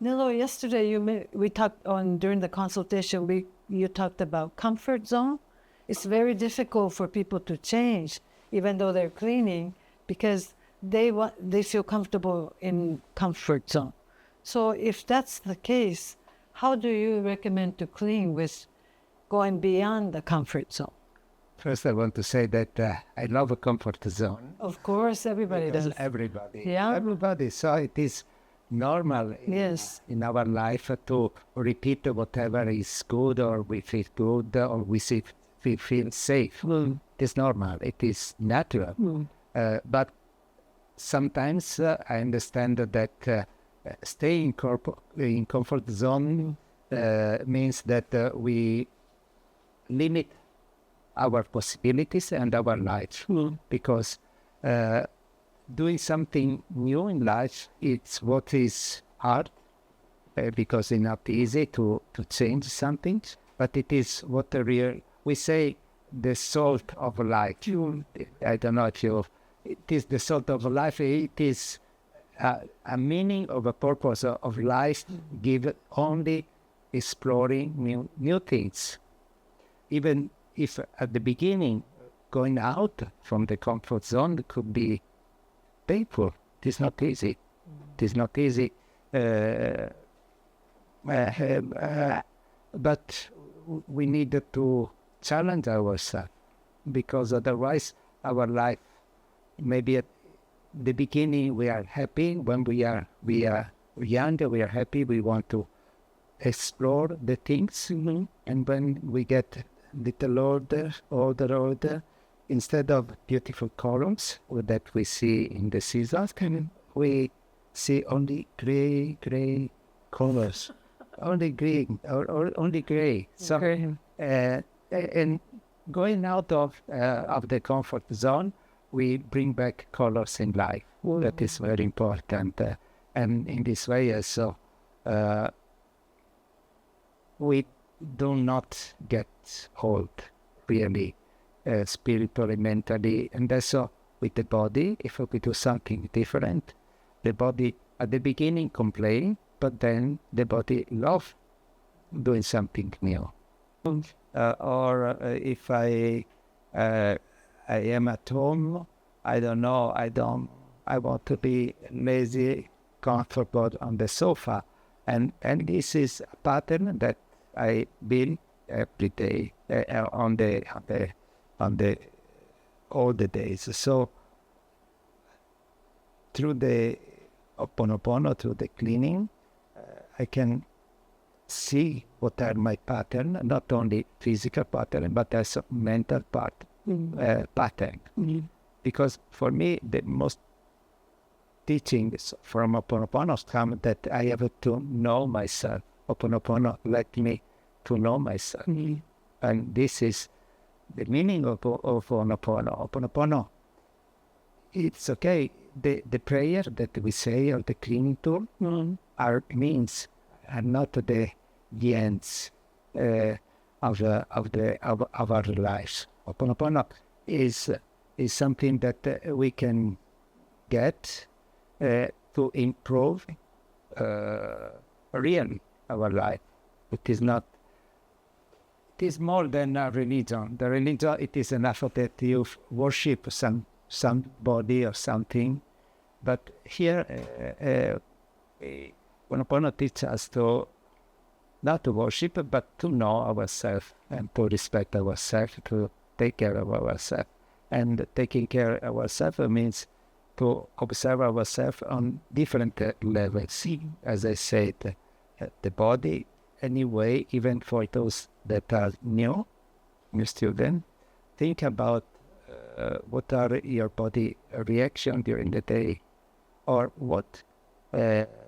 Nilo, yesterday we talked during the consultation. You talked about comfort zone. It's very difficult for people to change, even though they're cleaning, because they feel comfortable in comfort zone. So if that's the case, how do you recommend to clean with going beyond the comfort zone? First, I want to say that I love a comfort zone. Of course, everybody does. Everybody. Yeah. Everybody. So it is normal in our life to repeat whatever is good, or we feel good, or we feel safe. It is normal. It is natural. But sometimes I understand that staying in comfort zone means that we limit our possibilities and our life, because doing something new in life, it's what is hard, because it's not easy to change something, but it is what we say, the salt of life. I don't know if it is the salt of life. It is a meaning of a purpose of life, given only exploring new things. Even if at the beginning, going out from the comfort zone could be painful. It is not easy. It is not easy. But we need to challenge ourselves, because otherwise our life, maybe at the beginning we are happy. When we are young, we are happy. We want to explore the things. And when we get little older, instead of beautiful colors that we see in the seasons, we see only gray colors, only green or only gray. So, and going out of the comfort zone, we bring back colors in life. That is very important. And in this way, so we do not get old, really, spiritually, mentally, and also with the body. If we do something different, the body at the beginning complain, but then the body love doing something new. Or if I am at home, I don't know, I want to be lazy, comfortable on the sofa, and this is a pattern that I build every day on all the days. So through the Ho'oponopono, through the cleaning, I can see what are my patterns, not only physical pattern, but also mental pattern. Because for me, the most teachings from Ho'oponopono come that I have to know myself. Ho'oponopono let me to know myself. And this is the meaning of Ho'oponopono. Ho'oponopono, it's okay. The prayer that we say, or the cleaning tool, are means, and not the ends of our lives. Ho'oponopono is something that we can get to improve really our life. It is not. It is more than a religion. The religion, it is enough that you worship somebody or something, but here Ho'oponopono teaches us to not to worship, but to know ourselves and to respect ourselves, to take care of ourselves. And taking care of ourselves means to observe ourselves on different levels. As I said, the body, anyway, even for those that are new students, think about what are your body reaction during the day, or what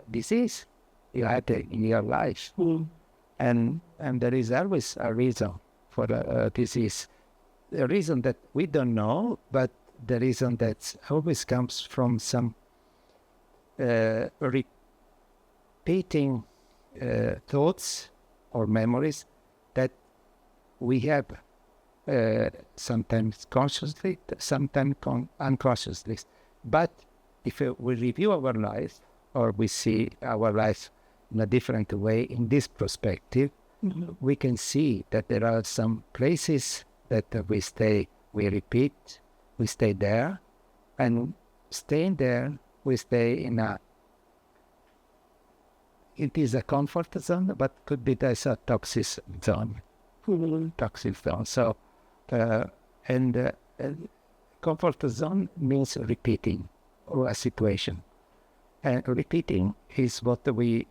disease you had in your life. And there is always a reason for a disease. A reason that we don't know, but the reason that always comes from some repeating thoughts or memories that we have sometimes consciously, sometimes unconsciously. But if we review our life, or we see our life in a different way in this perspective, we can see that there are some places that we repeat, we stay there, and staying there, we stay it is a comfort zone, but could be there's a toxic zone. Toxic zone. So, comfort zone means repeating a situation. And repeating is what we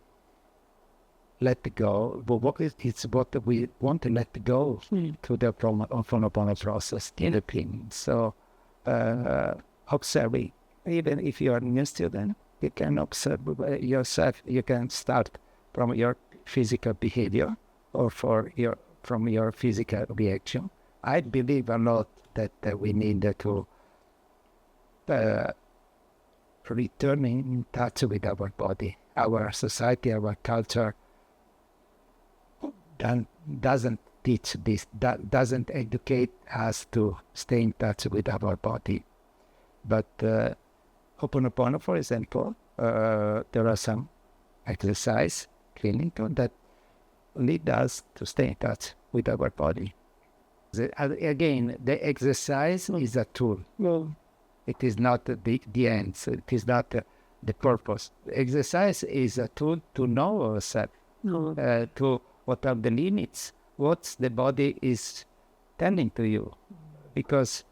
let go, but it's what we want to let go to the Ho'oponopono process, the repeating. So, observing, even if you are a new student, you can observe yourself. You can start from your physical behavior or from your physical reaction. I believe a lot that we need to return in touch with our body. Our society, our culture doesn't teach this, doesn't educate us to stay in touch with our body. But Ho'oponopono, for example, there are some exercise, clinical, that lead us to stay in touch with our body. Again, the exercise is a tool. It is not the end. So it is not the purpose. The exercise is a tool to know ourselves, to what are the limits, what the body is telling to you. Because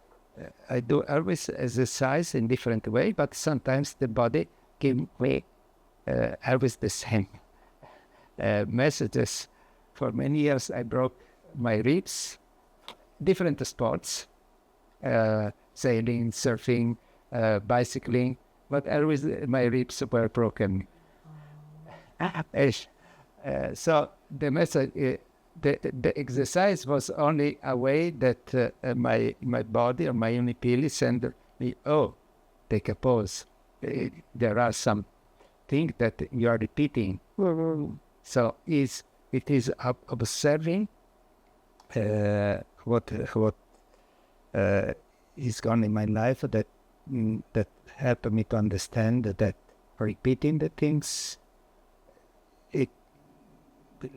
I do always exercise in different way, but sometimes the body give me always the same messages. For many years, I broke my ribs, different sports, sailing, surfing, bicycling, but always my ribs were broken. So the message, the exercise was only a way that my body or my unipili send me, take a pause. There are some things that you are repeating. So it is observing what is gone in my life that helped me to understand that repeating the things, it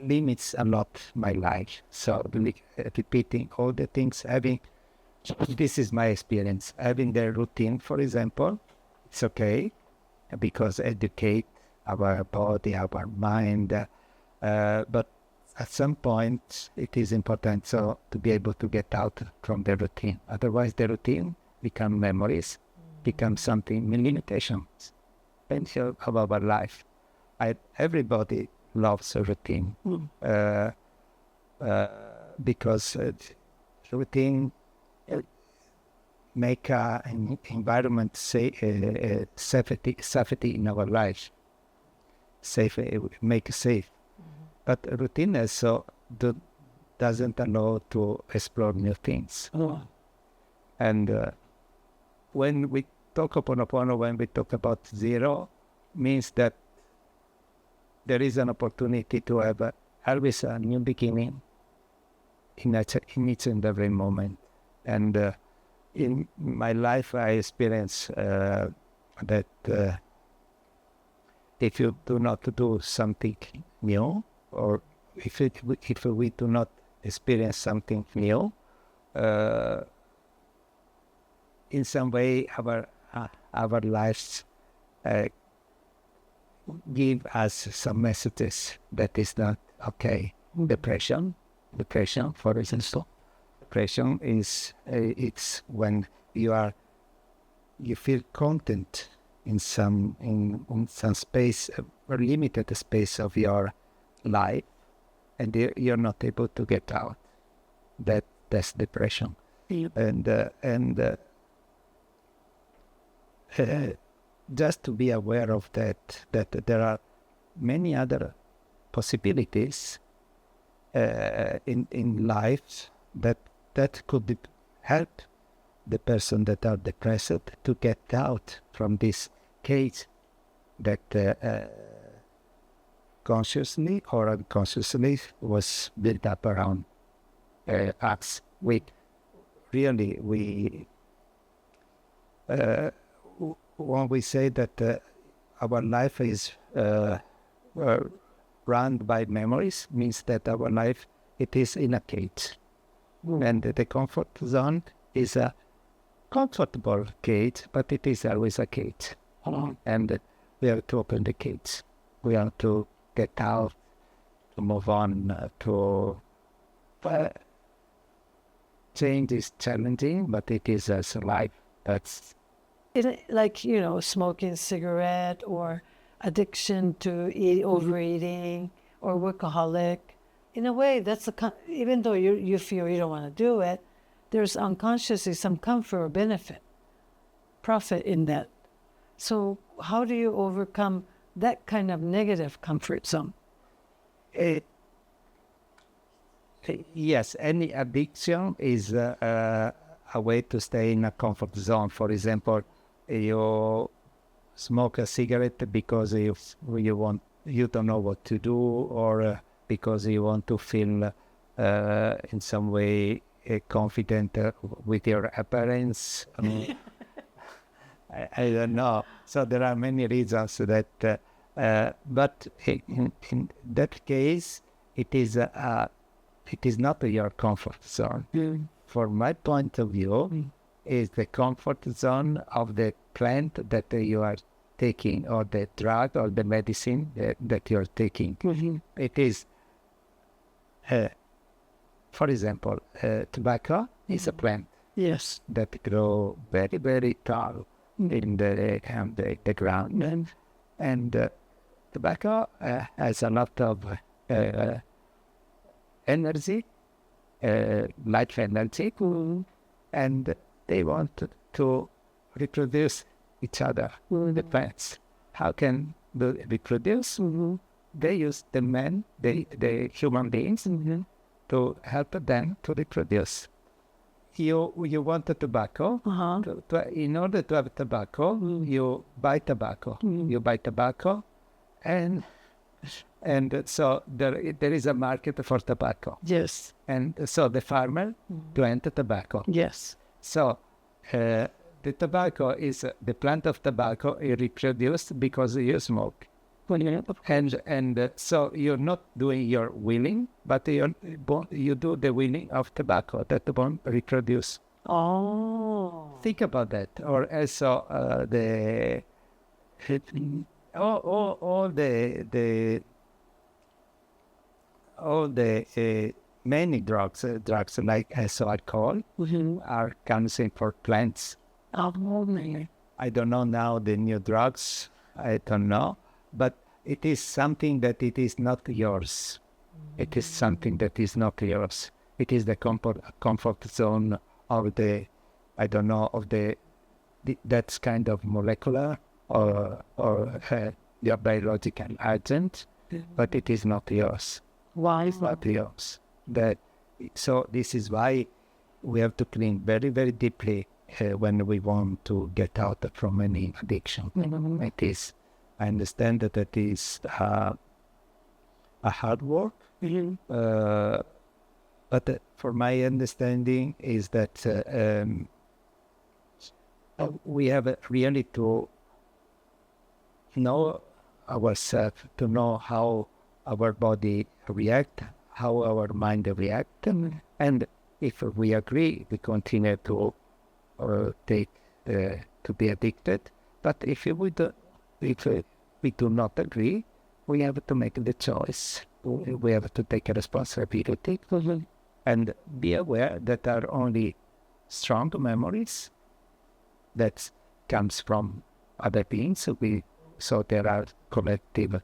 limits a lot my life. So repeating all the things, this is my experience. Having the routine, for example, it's okay because educate our body, our mind, but at some point it is important to be able to get out from the routine. Otherwise the routine become memories, become something, limitations of our life. Everybody loves a routine because routine make an environment safety in our life. Make it safe. But routine also doesn't allow to explore new things. And when we talk Ho'oponopono, when we talk about zero, means that there is an opportunity to have always a new beginning in each and every moment. And in my life, I experienced that if you do not do something new, or if we do not experience something new, in some way our lives give us some messages that is not okay. Depression, for example. Depression is it's when you feel content in some space, or limited space of your life, and you're not able to get out. That's depression. And just to be aware of that there are many other possibilities in life that could help the person that are depressed to get out from this cage that consciously or unconsciously was built up around us. When we say that our life is run by memories means that our life, it is in a cage. And the comfort zone is a comfortable cage, but it is always a cage. And we have to open the cage. We have to get out, to move on, to change is challenging, but it is as life. That's like, smoking cigarette or addiction to overeating or workaholic. In a way, that's even though you feel you don't want to do it, there's unconsciously some comfort or benefit, profit in that. So how do you overcome that kind of negative comfort zone? Yes, any addiction is a way to stay in a comfort zone. For example, you smoke a cigarette because you don't know what to do, or because you want to feel in some way confident with your appearance. I don't know. So there are many reasons that, but in that case, it is not your comfort zone. From my point of view, is the comfort zone of the plant that you are taking, or the drug or the medicine that you are taking. It is, for example, tobacco is a plant. Yes. That grow very, very tall in the ground. And tobacco has a lot of energy, life energy, and they want to reproduce each other, the plants. How can they reproduce? They use the human beings, to help them to reproduce. You want the tobacco. In order to have tobacco, you buy tobacco. You buy tobacco, and so there is a market for tobacco. Yes. And so the farmer plant tobacco. Yes. So the tobacco is the plant of tobacco is reproduced because you smoke. And so you're not doing your willing, but you do the willing of tobacco that won't reproduce. Oh. Think about that. Or also many drugs like alcohol are counseling for plants. I don't know now the new drugs. I don't know. But it is something that it is not yours. It is something that is not yours. It is the comfort zone of the, I don't know, of that's kind of molecular or your biological agent, but it is not yours. Why? It's not yours. So this is why we have to clean very, very deeply when we want to get out from any addiction. It is. I understand that it is a hard work, but for my understanding is that we have really to know ourselves, to know how our body reacts, how our mind reacts, and if we agree, we continue to take to be addicted. But if we do not agree, we have to make the choice. We have to take a responsibility and be aware that there are only strong memories that comes from other beings. So there are collective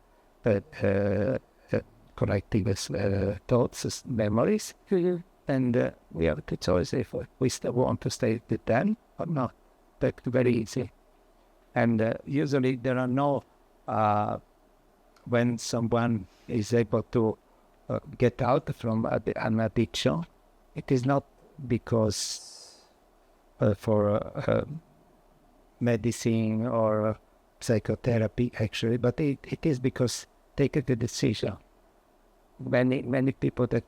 thoughts, memories, and we have the choice if we still want to stay with them or not. That's very easy. And usually there are no, when someone is able to get out from an addiction, it is not because for medicine or psychotherapy actually, but it is because take the decision. Many people that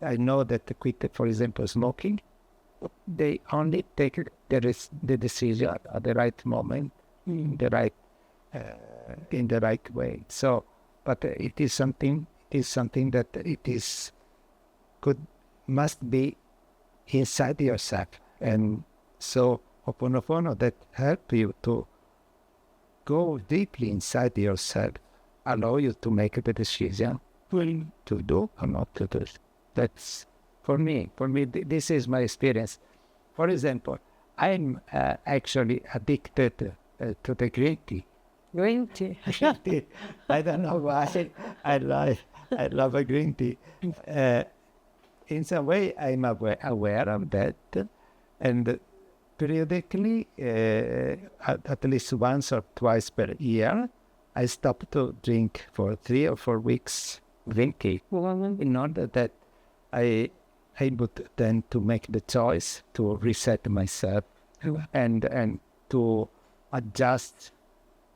I know that quit, for example, smoking, they only take the decision at the right moment, in the right way. So, but it is something is something that must be inside yourself. And so Ho'oponopono that help you to go deeply inside yourself, allow you to make the decision to do or not to do. That's for me, this is my experience. For example, I'm actually addicted to the green tea. Green tea. I don't know why I love a green tea. In some way, I'm aware of that, and periodically, at least once or twice per year, I stop to drink for 3 or 4 weeks green tea in order that I would then to make the choice to reset myself and to adjust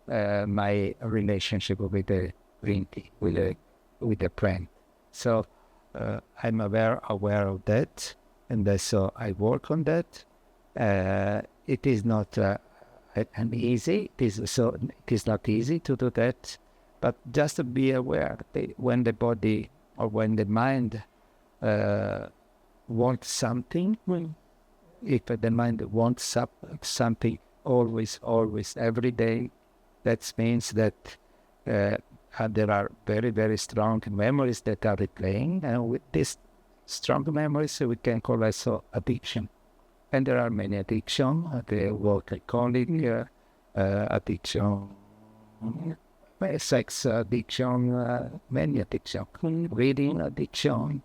my relationship with the green tea, with the plant. So I'm aware of that, and so I work on that. It is not easy. It is not easy to do that, but just to be aware that when the body or when the mind wants something, if the mind wants something always, every day, that means that there are very, very strong memories that are replaying, and with these strong memories we can call also addiction. And there are many addictions, the workaholic addiction, sex addiction, many addictions, reading addiction,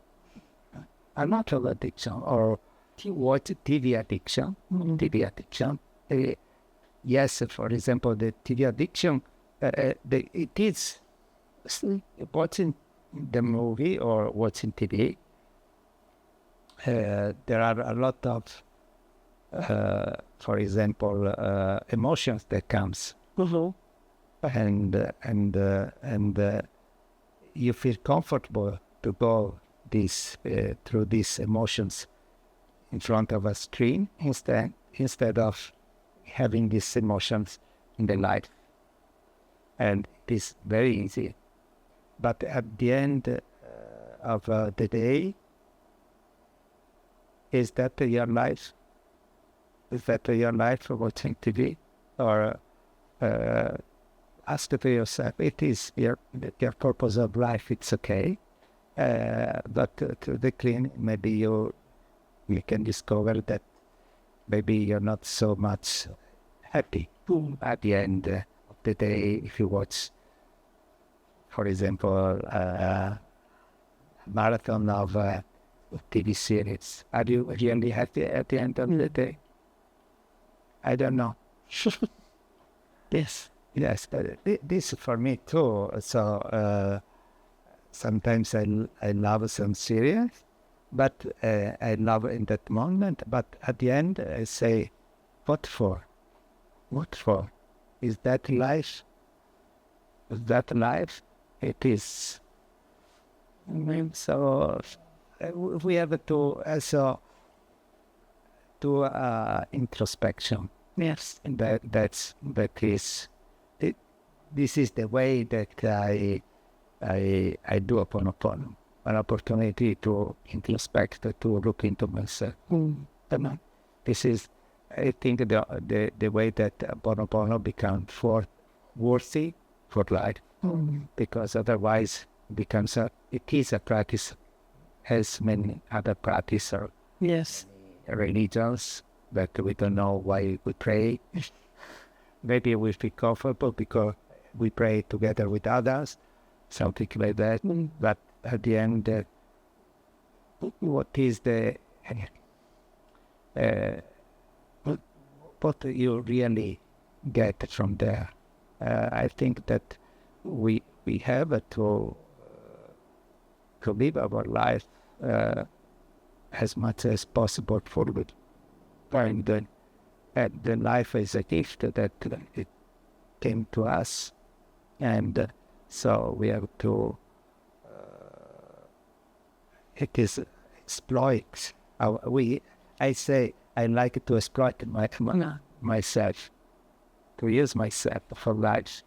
a lot of addiction, or watch TV addiction. Yes, for example, the TV addiction, it is watching the movie or watching TV. There are a lot of, for example, emotions that comes, and you feel comfortable to go through these emotions in front of a screen instead of having these emotions in the life. And it is very easy. But at the end of the day, is that your life? Is that your life watching TV? Or ask to yourself, it is your purpose of life, it's okay. But to the clean, maybe you can discover that maybe you're not so much happy at the end of the day if you watch, for example, a marathon of TV series. Are you really happy at the end of the day? I don't know. Yes, this for me too. So sometimes I love some series, but I love in that moment. But at the end, I say, what for? What for? Is that life? Is that life? It is. So we have to also do introspection. Yes, and that is it. This is the way that I do Ho'oponopono, an opportunity to introspect, to look into myself. This is, I think, the way that Ho'oponopono becomes worthy for life, because otherwise it is a practice, as many other practices or religions, that we don't know why we pray. Maybe we feel comfortable because we pray together with others, something like that. But at the end, what is what you really get from there? I think that we have to live our life as much as possible forward. And the life is a gift that it came to us, and so we have to exploit. I say I like to exploit myself, to use myself for life.